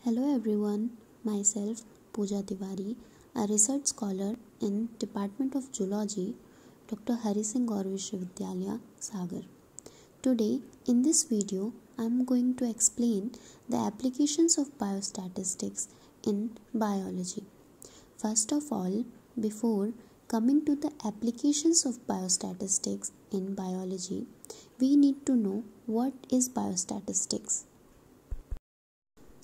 Hello everyone, myself Pooja Tiwari, a research scholar in Department of Zoology, Dr. Hari Singh Gaur Vishwavidyalaya, Sagar. Today in this video, I am going to explain the applications of biostatistics in biology. First of all, before coming to the applications of biostatistics in biology, we need to know what is biostatistics.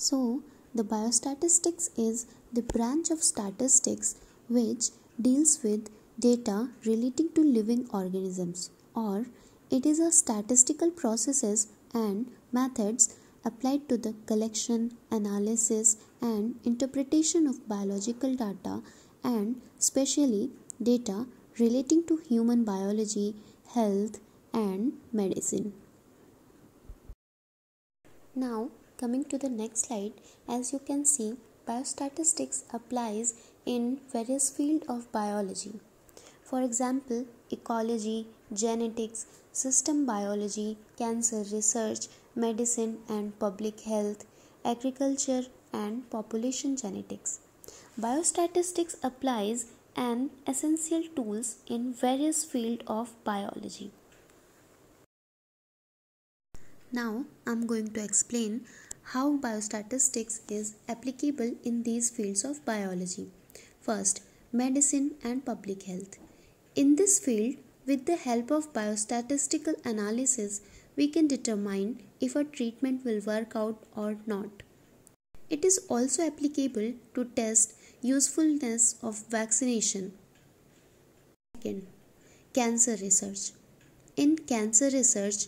So, the biostatistics is the branch of statistics which deals with data relating to living organisms, or it is a statistical processes and methods applied to the collection, analysis and interpretation of biological data, and especially data relating to human biology, health and medicine. Now coming to the next slide, as you can see, biostatistics applies in various fields of biology. For example, ecology, genetics, system biology, cancer research, medicine and public health, agriculture and population genetics. Biostatistics applies an essential tools in various fields of biology. Now I am going to explain how biostatistics is applicable in these fields of biology. First, medicine and public health. In this field, with the help of biostatistical analysis, we can determine if a treatment will work out or not. It is also applicable to test usefulness of vaccination. Second, cancer research. In cancer research,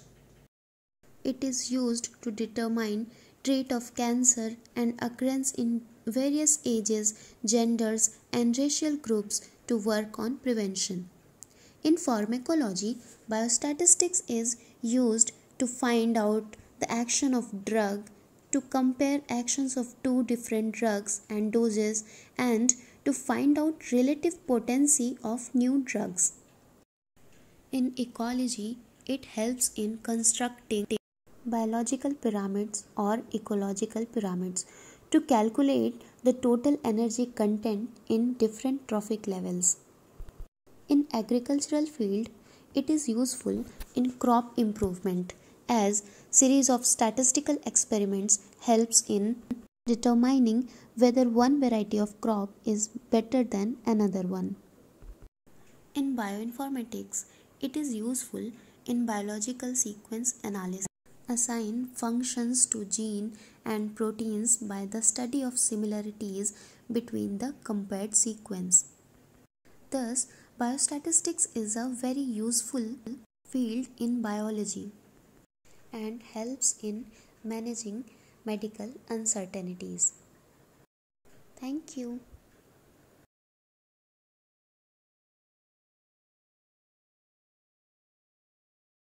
it is used to determine trait of cancer and occurrence in various ages, genders and racial groups to work on prevention. In pharmacology, biostatistics is used to find out the action of drug, to compare actions of two different drugs and doses, and to find out relative potency of new drugs. In ecology, it helps in constructing biological pyramids or ecological pyramids to calculate the total energy content in different trophic levels. In agricultural field, it is useful in crop improvement, as series of statistical experiments helps in determining whether one variety of crop is better than another one. In bioinformatics, it is useful in biological sequence analysis. Assign functions to gene and proteins by the study of similarities between the compared sequence. Thus, biostatistics is a very useful field in biology and helps in managing medical uncertainties. Thank you.